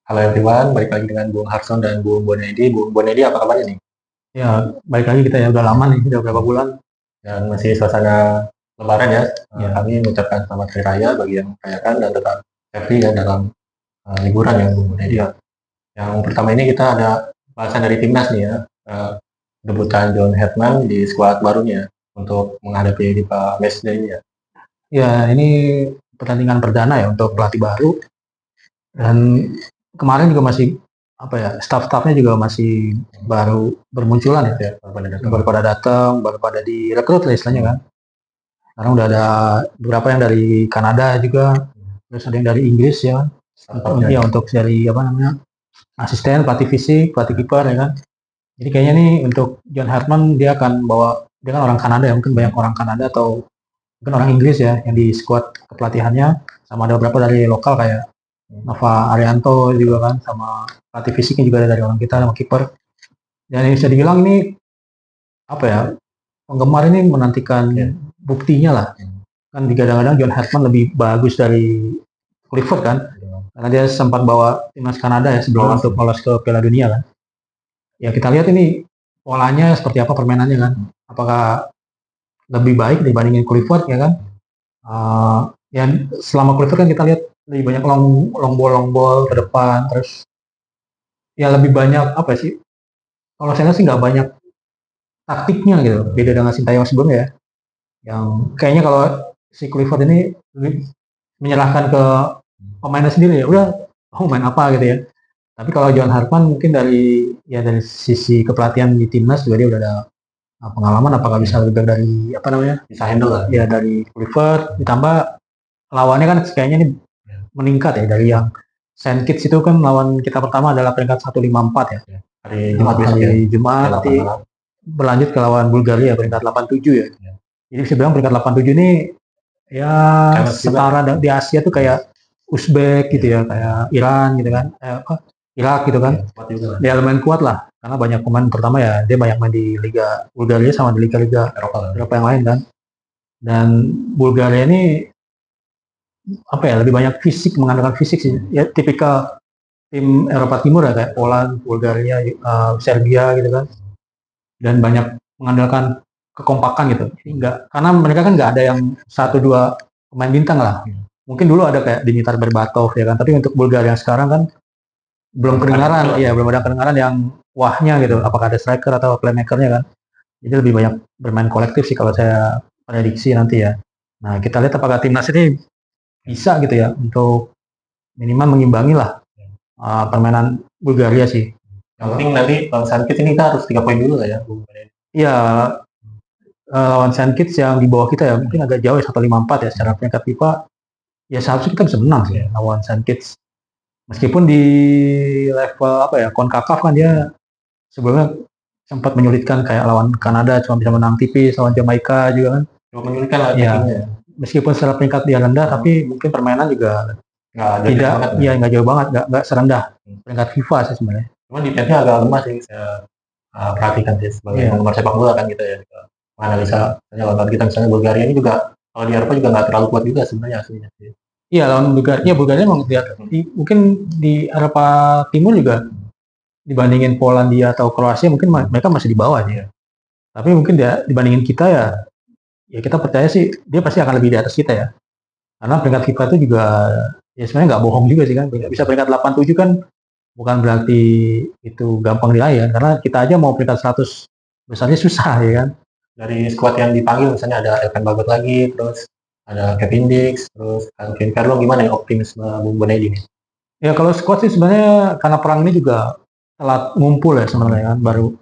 Halo everyone, balik lagi dengan Bung Harson dan Bung Bonedi. Bung Bonedi, apa kabarnya nih? Ya, balik lagi kita ya udah lama nih, udah berapa bulan. Dan masih suasana Lebaran ya. Ya, Kami mengucapkan selamat Hari Raya bagi yang merayakan dan tetap happy ya dalam liburan ya Bung Bonedi. ya, Yang pertama ini kita ada bahasan dari timnas nih ya. Debutan John Hetman di skuad barunya untuk menghadapi Fifa Matchday ini ya. ya ini pertandingan perdana ya untuk pelatih baru dan kemarin juga masih apa ya, staff-staffnya juga masih baru bermunculan ya, Ya, pada datang. baru pada direkrut lah istilahnya kan. Sekarang udah ada beberapa yang dari Kanada juga, terus ada yang dari Inggris ya, untuk dari apa namanya asisten, pelatih fisik, pelatih kiper ya kan. Jadi kayaknya nih untuk John Hartman dia akan bawa, dia kan orang Kanada ya, mungkin banyak orang Kanada atau mungkin orang Inggris ya yang di squad kepelatihannya, sama ada beberapa dari lokal kayak Nova Arianto juga kan, sama pelatih fisiknya juga ada dari orang kita sama kiper. Dan ini bisa dibilang ini apa ya, penggemar ini menantikan buktinya lah. Kan digadang-gadang John Hartman lebih bagus dari Clifford kan, karena dia sempat bawa timnas Kanada ya sebelum untuk lolos ke Piala Dunia kan. Ya kita lihat ini polanya seperti apa permainannya kan, apakah lebih baik dibandingin Clifford ya kan. Ya selama Clifford kan kita lihat lebih banyak long ball ke depan, terus ya lebih banyak apa sih, kalau saya lihat sih nggak banyak taktiknya gitu, beda dengan Sintayong sebelumnya ya, yang kayaknya kalau si Clifford ini lebih menyerahkan ke pemainnya sendiri ya, udah kamu main apa gitu ya. Tapi kalau John Hartman mungkin dari sisi kepelatihan di timnas juga dia udah ada pengalaman, apakah bisa lebih baik dari apa namanya, Bisa handle lah. ya dari Clifford, ditambah lawannya kan kayaknya ini meningkat ya dari yang Saint Kitts itu kan lawan kita pertama adalah peringkat 154 ya. Hari Jumat besok ya. Hari Jumat nanti 88. berlanjut ke lawan Bulgaria peringkat 87 ya. Jadi bisa bilang peringkat 87 ini ya setara di Asia tuh kayak Uzbek gitu ya, kayak Iran gitu kan, Irak gitu kan. Dia lumayan kuat lah karena banyak pemain, pertama ya dia banyak main di Liga Bulgaria sama di liga-liga Eropa yang lain kan. Dan Bulgaria ini apa ya, lebih banyak fisik, mengandalkan fisik sih ya, tipikal tim Eropa Timur ya, kayak Poland, Bulgaria, Serbia gitu kan, dan banyak mengandalkan kekompakan gitu. Jadi karena mereka kan nggak ada yang satu dua pemain bintang lah. Mungkin dulu ada kayak Dimitar Berbatov ya kan, tapi untuk Bulgaria yang sekarang kan belum kedengaran, ya belum ada kedengaran yang wahnya gitu. Apakah ada striker atau playmakernya kan? Jadi lebih banyak bermain kolektif sih kalau saya prediksi nanti ya. Nah kita lihat apakah timnas ini bisa gitu ya untuk minimal mengimbangi lah permainan Bulgaria sih. Yang penting nanti lawan Sankit ini kita harus 3 poin dulu lah ya. Iya, lawan Saint Kitts yang di bawah kita ya, mungkin agak jauh ya, 154 ya secara peringkat FIFA. Ya seharusnya kita bisa menang sih lawan Saint Kitts. Meskipun di level apa ya, CONCACAF kan dia sebelumnya sempat menyulitkan kayak lawan Kanada cuma bisa menang tipis, lawan Jamaika juga kan. Cuma menyulitkan lah ya, timnya. Meskipun secara peringkat dia rendah, tapi mungkin permainan juga tidak, ya nggak jauh banget, nggak serendah peringkat FIFA sih sebenarnya. Cuma defense-nya agak lemah sih, saya perhatikan sih sebagai penggemar sepak bola kan kita ya. Menganalisa lawan kita misalnya Bulgaria ini juga kalau di Eropa juga nggak terlalu kuat juga sebenarnya aslinya sih. Iya lawan Bulgaria, Bulgaria memang mungkin di Eropa Timur juga dibandingin Polandia atau Kroasia mungkin mereka masih di bawah sih ya. Tapi mungkin dia dibandingin kita ya kita percaya sih dia pasti akan lebih di atas kita ya. Karena peringkat FIFA itu juga ya sebenarnya nggak bohong juga sih kan. Bisa peringkat 87 kan bukan berarti itu gampang diraih kan. Karena kita aja mau peringkat 100 besarnya susah ya kan. Dari skuad yang dipanggil misalnya ada Elkan Bagot lagi, terus ada Kevin Dix, terus Alvin Carlo, gimana ya optimisme Bung Bonedi ini? Ya kalau skuad sih sebenarnya karena perang ini juga telat ngumpul ya sebenarnya kan, baru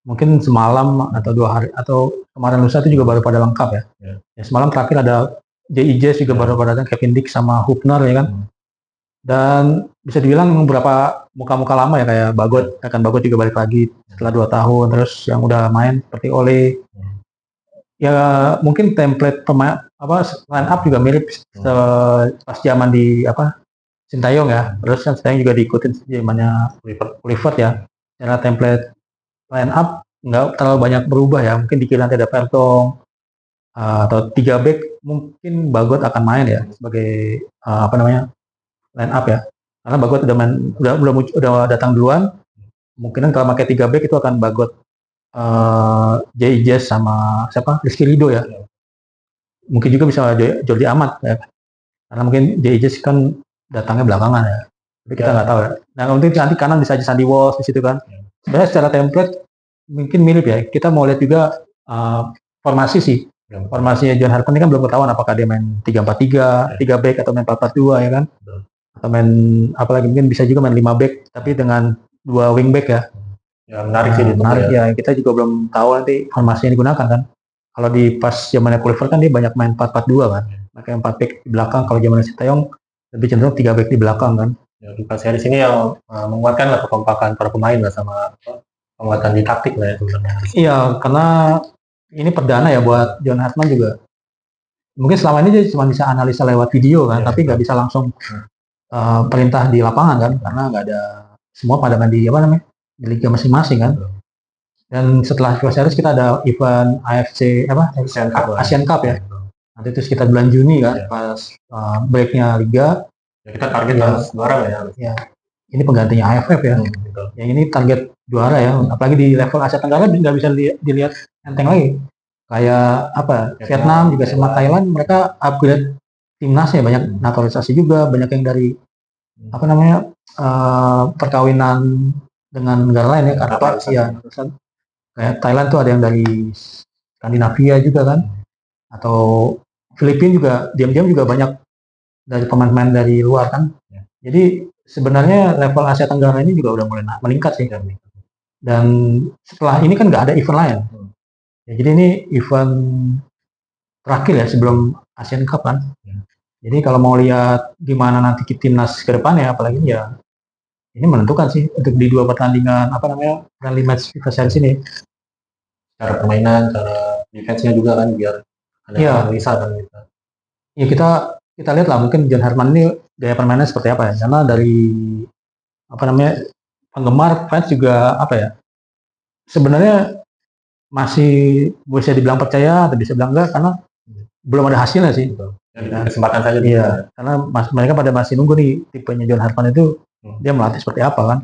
mungkin semalam atau 2 hari atau kemarin lusa itu juga baru pada lengkap ya. Ya semalam terakhir ada JIJ juga baru pada datang, Kevin Dix sama Hubner ya kan. Dan bisa dibilang beberapa muka-muka lama ya kayak Bagot juga balik lagi setelah 2 tahun, terus yang udah main seperti Ole. Ya mungkin template pemain line up juga mirip pas zaman di Sintayong ya. Terus kan Sintayong juga diikutin zamannya Clifford ya. Secara template line up nggak terlalu banyak berubah ya. Mungkin di kiri nanti ada Vertong atau 3 back, mungkin Bagot akan main ya sebagai line up ya. Karena Bagot udah main, udah datang duluan. Mungkin kalau pakai 3 back itu akan Bagot, Jay Jazz sama siapa? Rizky Ridho ya. Mungkin juga bisa Jordi Amat ya. Karena mungkin Jay Jazz kan datangnya belakangan ya. Tapi kita nggak tahu ya. Nah, nanti kanan bisa aja Sandy Walsh di situ kan. Sebenarnya secara template mungkin mirip ya. Kita mau lihat juga formasi sih. Formasinya John Hartman ini kan belum ketahuan apakah dia main 3-4-3, 3 back atau main 4-4-2 ya kan. Atau main apalagi mungkin bisa juga main 5 back tapi dengan 2 wing back ya. Ya menarik sih, menarik ya. Kita juga belum tahu nanti formasi yang digunakan kan. Kalau di pas zamannya Kluivert kan dia banyak main 4-4-2 kan. Makanya 4 back di belakang. Kalau zaman Sintayong lebih cenderung 3 back di belakang kan. Ya, di seri sini yang menguatkan lah kekompakan para pemain lah sama penguatan di taktik lah ya sebenarnya. Iya, karena ini perdana ya buat John Hartman juga. Mungkin selama ini dia cuma bisa analisa lewat video kan, tapi nggak bisa langsung perintah di lapangan kan, karena nggak ada semua pada main di di liga masing-masing kan. Dan setelah FIFA Series kita ada event AFC Asian Cup ya. Nanti itu sekitar bulan Juni kan, pas breaknya liga. Ya, kita target harus juara ya. Ya. Ini penggantinya AFF ya. Yang ini target juara ya. Apalagi di level Asia Tenggara nggak bisa dilihat enteng lagi. Kayak Vietnam juga sama Thailand, mereka upgrade timnasnya, banyak naturalisasi juga, banyak yang dari perkawinan dengan negara lain ya, karena kayak Thailand tuh ada yang dari Skandinavia juga kan, atau Filipina juga diam-diam juga banyak dari pemain-pemain dari luar kan. Jadi sebenarnya level Asia Tenggara ini juga udah mulai meningkat sih. Dan setelah ini kan nggak ada event lain. Ya, jadi ini event terakhir ya sebelum Asian Cup kan. Jadi kalau mau lihat gimana nanti timnas ke depannya, apalagi ya ini menentukan sih untuk di 2 pertandingan friendly match FIFA Series ini. Cara permainan, cara defense-nya juga kan biar ada analisa kan gitu. Ya kita lihat lah mungkin John Hartman ini gaya permainannya seperti apa ya. Karena dari penggemar fans juga sebenarnya masih bisa dibilang percaya atau bisa bilang enggak, karena belum ada hasilnya sih. Kesempatan saja. Iya, karena mereka pada masih nunggu nih tipenya John Hartman itu dia melatih seperti apa kan.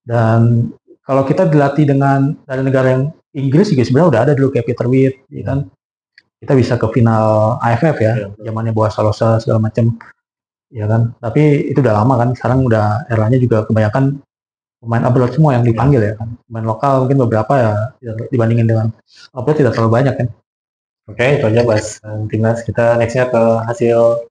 Dan kalau kita dilatih dari negara yang Inggris juga sebenarnya udah ada dulu kayak Peter Witt, ya kan. Kita bisa ke final AFF ya, zamannya Boas Salosa segala macam, ya kan. Tapi itu udah lama kan. Sekarang udah eranya juga kebanyakan pemain abroad semua yang dipanggil ya kan. Pemain lokal mungkin beberapa ya dibandingin dengan abroad tidak terlalu banyak kan. Oke, itu aja bahas timnas. Kita nextnya ke hasil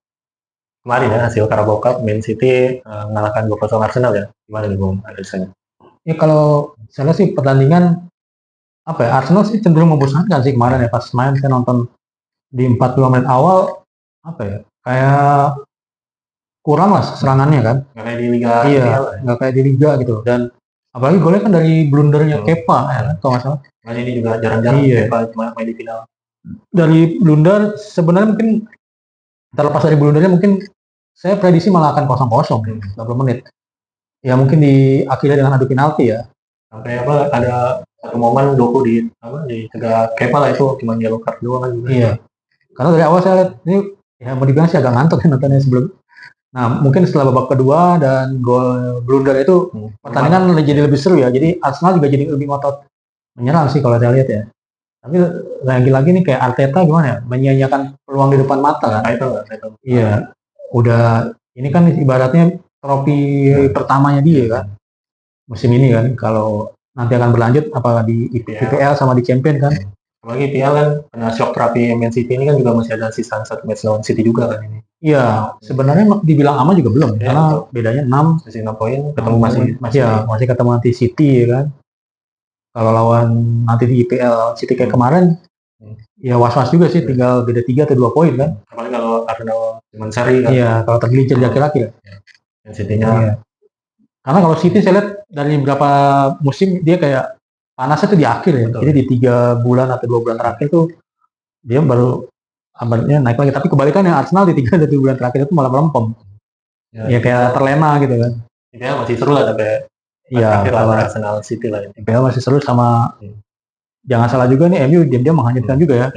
kemarin ya, hasil Carabao Cup. Man City mengalahkan 2-0 Arsenal ya. Gimana nih Bung analisanya? Ya kalau saya lihat sih pertandingan Arsenal sih cenderung membosankan sih kemarin ya. Pas main saya nonton di 40 menit awal kayak kurang lah serangannya kan. Nggak kayak di Liga. Iya, nggak kayak di Liga gitu. Dan apalagi golnya kan dari blundernya Kepa ya kan, kalau nggak salah. Nah, ini juga jarang-jarang Kepa cuma main di final. Dari blunder sebenarnya mungkin terlepas dari blundernya mungkin saya prediksi malah akan 0-0 20 menit. Ya mungkin diakhiri dengan adu penalti ya. Sampai ada satu momen Doku di tegak Kepa lah, itu cuma yellow card doang kan. Iya. Karena dari awal saya lihat ini ya mau dibilang sih agak ngantuk ya nontonnya sebelum. Nah mungkin setelah babak kedua dan gol blunder itu pertandingan jadi lebih seru ya. Jadi Arsenal juga jadi lebih ngotot menyerang sih kalau saya lihat ya. Tapi lagi-lagi nih kayak Arteta gimana ya, menyia-nyiakan peluang di depan mata kan. Iya. Udah ini kan ibaratnya trofi pertamanya dia kan. Musim ini kan, kalau nanti akan berlanjut apa di IPL sama di Champion kan. Apalagi IPL kan kena shock terapi Man City ini kan juga masih ada sisa 1 match lawan City juga kan ini. Iya, sebenarnya dibilang aman juga belum, karena bedanya 6 poin, ketemu masih ketemu nanti City ya kan. Kalau lawan nanti di IPL City kayak kemarin, ya was-was juga sih, tinggal beda 3 atau 2 poin kan. Apalagi kalau Arsenal cuma seri kan. Iya, kalau tergelincir laki-laki ya. Yang City-nya. Karena kalau City saya lihat dari beberapa musim dia kayak panasnya tuh di akhir ya. Jadi di 3 bulan atau 2 bulan terakhir tuh dia baru kabarnya naik lagi. Tapi kebalikannya Arsenal di 3 atau 2 bulan terakhir itu malah melempem. Ya kayak terlena gitu kan. IPL masih seru lah sampai kalau Arsenal City lah. IPL masih seru sama jangan salah juga nih MU diam-diam menghanyutkan juga ya.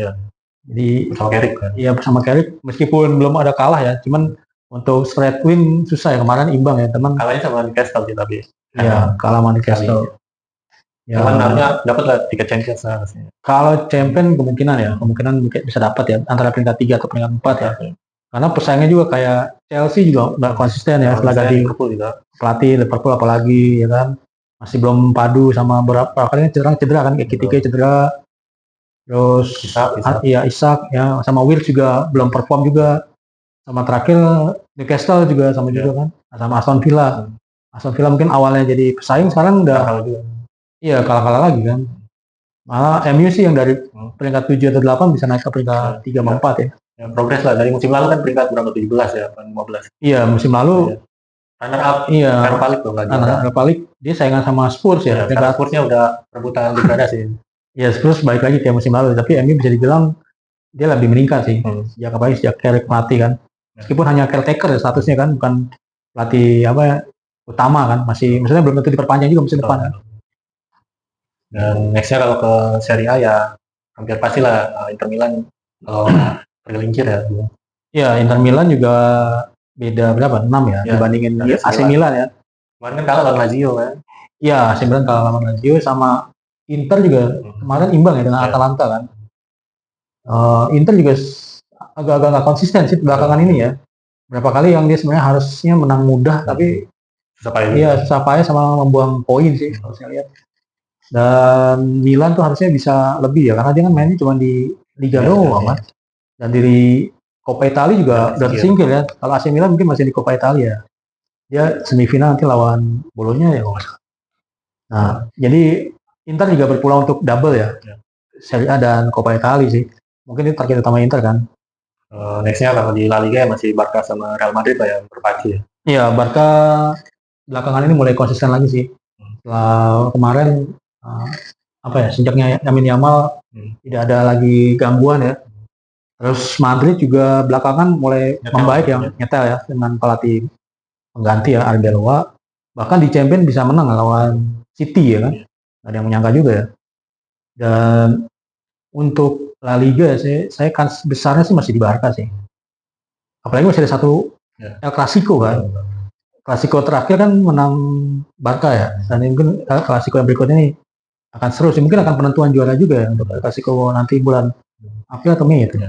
Jadi bersama Carrick kan. Iya bersama Carrick meskipun belum ada kalah ya, cuman Untuk spread win susah ya, kemarin imbang ya teman. Kalahnya sama Newcastle sih tapi. Iya, kalah sama Newcastle. Ya, Cuman harusnya dapat lah tiket Champions harusnya. kalau champion kemungkinan bisa dapat ya, antara peringkat 3 atau peringkat 4 ya. Karena pesaingnya juga kayak Chelsea juga nggak konsisten ya, setelah ganti pelatih Liverpool apalagi ya kan, masih belum padu, sama beberapa kali cedera kan, kayak Kitike cedera, terus Isak ya, sama Wills juga belum perform juga, sama terakhir Newcastle juga sama juga kan, sama Aston Villa. Aston Villa mungkin awalnya jadi pesaing, sekarang udah kalah lagi kan. Malah MU sih yang dari peringkat 7 atau 8 bisa naik ke peringkat 3 sama 4 ya. Ya, progres lah dari musim lalu kan peringkat berapa, 17 ya, 15. Iya, musim lalu runner up. Iya, Europa League dong, Europa League dia saingan sama Spurs ya. Karena Spursnya udah rebutan degradasi. Ya, Spurs balik lagi kayak musim lalu, tapi MU bisa dibilang dia lebih meningkat sih. Sejak Carrick pelatih kan. Meskipun hanya caretaker ya statusnya kan, bukan pelatih utama kan, maksudnya belum tentu diperpanjang juga musim depan kan. Dan nextnya kalau ke Serie A ya hampir pastilah Inter Milan tergelincir ya. Ya, Inter Milan juga beda berapa? 6 ya dibandingin AC Milan ya. Kemarin kan kalah lawan Lazio kan. Iya, AC Milan kalah lawan Lazio, sama Inter juga kemarin imbang ya dengan Atalanta kan. Inter juga agak-agak nggak konsisten sih belakangan ini ya. Berapa kali yang dia sebenarnya harusnya menang mudah, tapi susah payah sama membuang poin sih kalau saya lihat. Dan Milan tuh harusnya bisa lebih ya, karena dia kan mainnya cuma di Liga doang kan. Dan di Coppa Italia juga udah tersingkir ya. Kalau AC Milan mungkin masih di Coppa Italia. Dia semifinal nanti lawan Bologna ya. Nah, jadi Inter juga berpeluang untuk double ya. Serie A dan Coppa Italia sih. Mungkin itu target utama Inter kan. Nextnya kalau di La Liga ya masih Barca sama Real Madrid lah yang berpacu ya. Iya, Barca belakangan ini mulai konsisten lagi sih. Setelah kemarin sejaknya Lamine Yamal tidak ada lagi gangguan ya. Terus Madrid juga belakangan mulai membaik ya, nyetel ya dengan pelatih pengganti ya, Arbeloa. Bahkan di Champions bisa menang lawan City ya kan. Ada yang menyangka juga ya. Dan untuk La Liga saya kans besarnya sih masih di Barca sih. Apalagi masih ada satu El Clasico kan. Clasico terakhir kan menang Barca ya. Dan mungkin Clasico yang berikutnya ini akan seru sih. Mungkin akan penentuan juara juga ya untuk El Clasico nanti bulan April atau Mei itu.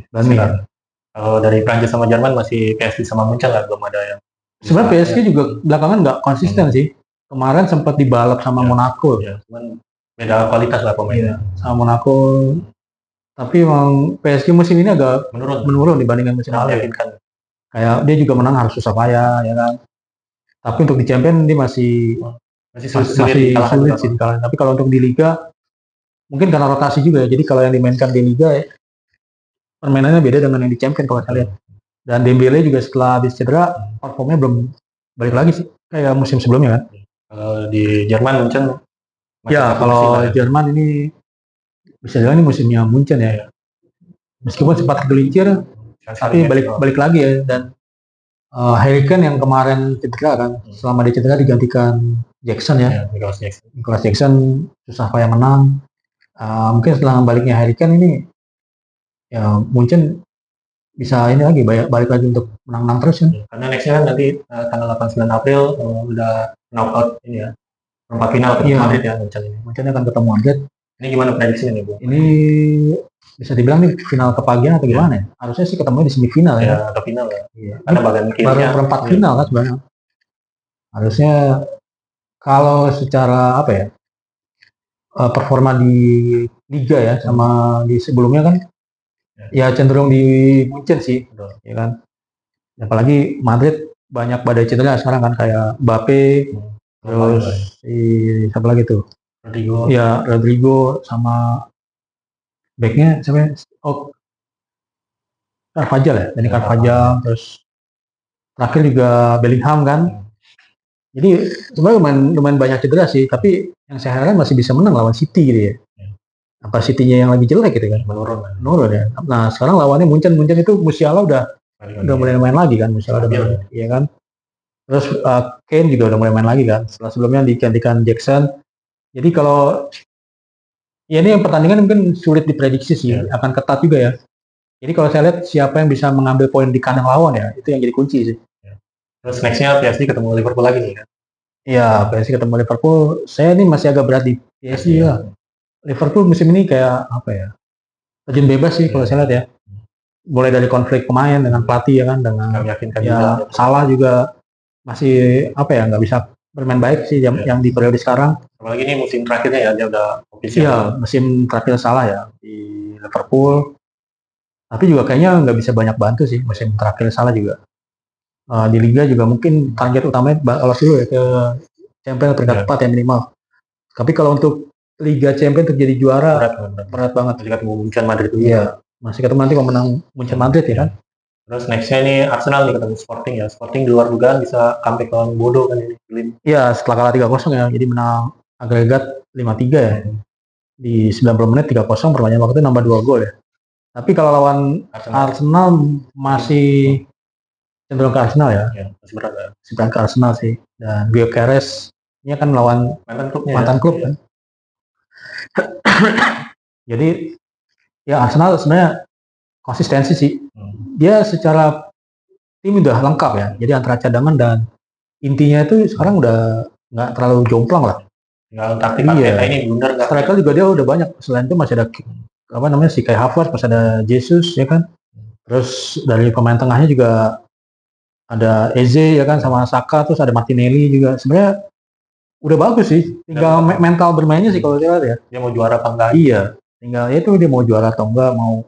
Bulan Mei. Kalau dari Prancis sama Jerman masih PSG sama Munchen lah, belum ada yang. Sebenarnya PSG juga belakangan nggak konsisten sih. Kemarin sempat dibalap sama Monaco. Ya, cuman beda kualitas lah pemainnya. Sama Monaco. Tapi emang PSG musim ini agak menurun dibandingkan musim lalu. Kayak dia juga menang harus susah payah ya kan. Tapi untuk di Champions dia masih sulit sih dikalahin. Tapi kalau untuk di Liga mungkin karena rotasi juga ya. Jadi kalau yang dimainkan di Liga permainannya beda dengan yang di Champions kalau saya lihat. Dan Dembele juga setelah habis cedera performnya belum balik lagi sih kayak musim sebelumnya kan. Kalau di Jerman Munchen. Ya kalau Jerman ini bisa jalan ini musimnya Munchen ya. Meskipun sempat tergelincir, tapi balik lagi ya. Dan Harry Kane yang kemarin cedera kan, selama dia cedera digantikan Jackson ya. Nicholas Jackson susah payah menang. Mungkin setelah baliknya Harry Kane ini ya Munchen bisa ini lagi balik lagi untuk menang terus kan. Karena nextnya kan nanti tanggal 8-9 April udah knockout ini ya, perempat final ketemu Madrid ya. Munchen akan ketemu Madrid. Ini gimana prediksinya nih Bu? Ini bisa dibilang nih final kepagian atau gimana ya? Harusnya sih ketemu di semifinal ya. Atau final ya. Karena bagian baru perempat final kan sebenarnya. Harusnya kalau secara performa di Liga ya sama di sebelumnya kan ya cenderung di Munchen sih, ya kan. Apalagi Madrid banyak badai cedera sekarang kan, kayak Mbappe, terus siapa lagi tuh? Rodrigo sama backnya siapa? Carvajal ya, Dani Carvajal, terus terakhir juga Bellingham kan. Jadi sebenarnya lumayan banyak cedera sih, tapi yang saya heran masih bisa menang lawan City gitu ya. Apa City-nya yang lagi jelek gitu kan, menurun ya. Nah sekarang lawannya Munchen itu Musiala udah mulai main lagi kan, Musiala udah ya kan. Terus Kane juga udah mulai main lagi kan, setelah sebelumnya digantikan Jackson. Jadi kalau ya ini yang pertandingan mungkin sulit diprediksi sih, akan ketat juga ya. Jadi kalau saya lihat siapa yang bisa mengambil poin di kandang lawan ya, itu yang jadi kunci sih. Terus nextnya PSG ketemu Liverpool lagi nih kan. Iya, PSG ketemu Liverpool. Saya ini masih agak berat di PSG lah. Liverpool musim ini kayak apa ya? Terjun bebas sih kalau saya lihat ya. Mulai dari konflik pemain dengan pelatih ya kan, dengan Nggak meyakinkan ya juga. Salah juga masih apa ya, nggak bisa bermain baik sih yang di periode sekarang. Apalagi ini musim terakhirnya ya, dia udah official. Iya, musim terakhir Salah ya di Liverpool. Tapi juga kayaknya nggak bisa banyak bantu sih musim terakhir Salah juga. Di Liga juga mungkin target utamanya lolos dulu ya ke Champions peringkat 4 ya minimal. Tapi kalau untuk Liga Champions untuk jadi juara berat banget. Masih ketemu Munchen Madrid dulu. Iya, masih ketemu nanti pemenang Munchen Madrid ya kan. Terus nextnya ini Arsenal nih ketemu Sporting ya. Sporting di luar dugaan bisa comeback lawan Bodo kan ini. Iya, setelah kalah 3-0 ya, jadi menang agregat 5-3 ya. Di 90 menit 3-0, perpanjangan waktu nambah 2 gol ya. Tapi kalau lawan Arsenal masih cenderung ke Arsenal ya. Masih berat ya. Masih berat ke Arsenal sih. Dan Gyökeres ini kan lawan mantan klub kan. Jadi ya Arsenal sebenarnya konsistensi sih. Dia secara tim udah lengkap ya. Jadi antara cadangan dan intinya itu sekarang udah nggak terlalu jomplang lah. Nggak taktik ini blunder nggak. Striker juga dia udah banyak. Selain itu masih ada apa namanya si Kai Havertz, masih ada Jesus ya kan. Terus dari pemain tengahnya juga ada Eze ya kan, sama Saka, terus ada Martinelli juga. Sebenarnya udah bagus sih. Tinggal mental bermainnya sih kalau saya lihat ya. Dia mau juara apa enggak? Iya. Tinggal itu dia mau juara atau enggak, mau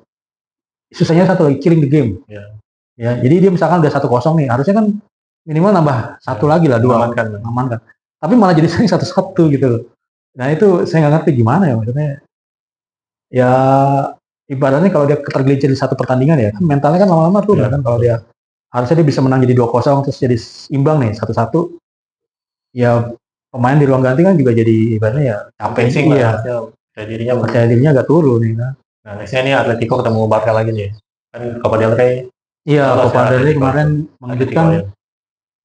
susahnya satu lagi killing the game. Ya, jadi dia misalkan udah 1-0 nih, harusnya kan minimal nambah satu lagi lah, 2 amankan. Tapi malah jadi sering 1-1 gitu loh. Nah itu saya nggak ngerti gimana ya maksudnya. Ya ibaratnya kalau dia tergelincir di satu pertandingan ya, kan mentalnya kan lama-lama tuh kan kalau dia harusnya dia bisa menang jadi 2-0 terus jadi imbang nih 1-1. Ya pemain di ruang ganti kan juga jadi ibaratnya ya capek sih ya. Percaya dirinya agak turun nih kan. Nah, nextnya ini Atletico ketemu Barca lagi nih. Kan Copa del Rey. Iya, Copa del Rey kemarin mengejutkan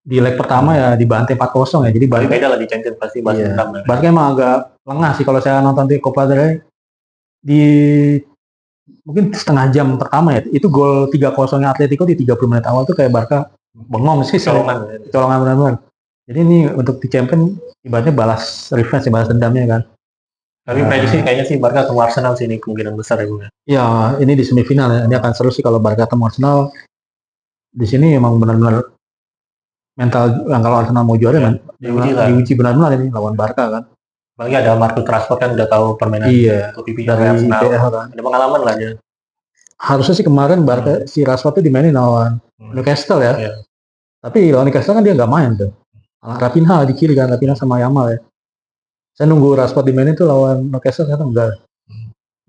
di leg pertama ya dibantai 4-0 ya. Jadi Barca beda lah di Champions pasti Barca emang agak lengah sih kalau saya nonton di Copa del Rey. Di mungkin setengah jam pertama ya, itu gol 3-0-nya Atletico di 30 menit awal tuh kayak Barca bengong sih, colongan benar-benar. Jadi ini untuk di Champions ibaratnya balas revenge, balas dendamnya kan. Tapi prediksi kayaknya sih Barca ketemu Arsenal sih, ini kemungkinan besar ya Bung. Ya, ini di semifinal ya. Ini akan seru sih kalau Barca ketemu Arsenal. Di sini emang benar-benar mental kalau Arsenal mau juara kan diuji benar-benar ini lawan Barca kan. Apalagi ada Marcus Rashford kan udah tahu permainan dari Arsenal. Kan. Ada pengalaman lah dia. Harusnya sih kemarin Barca si Rashford tuh dimainin lawan Newcastle ya. Tapi lawan Newcastle kan dia nggak main tuh. Raphinha di kiri kan, Raphinha sama Yamal ya. Saya nunggu Rashford dimainin tuh lawan Newcastle ternyata enggak.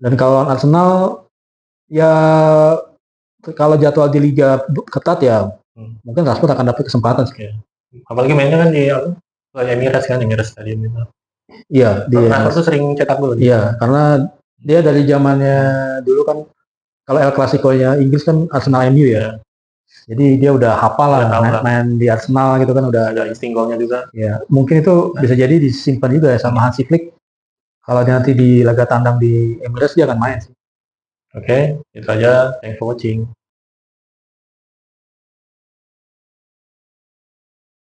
Dan kalau lawan Arsenal ya kalau jadwal di Liga ketat ya mungkin Rashford akan dapat kesempatan sih. Apalagi mainnya kan di Emirates kan, Emirates Stadium itu. Iya, Rashford tuh sering cetak gol. Iya, karena dia dari zamannya dulu kan kalau El Clasico-nya Inggris kan Arsenal MU ya. Jadi dia udah hafal lah main di Arsenal gitu kan, udah ada insting golnya juga. Ya, mungkin itu bisa jadi disimpan juga ya sama Hansi Flick. Kalau dia nanti di laga tandang di Emirates dia akan main sih. Oke, itu aja. Thanks for watching.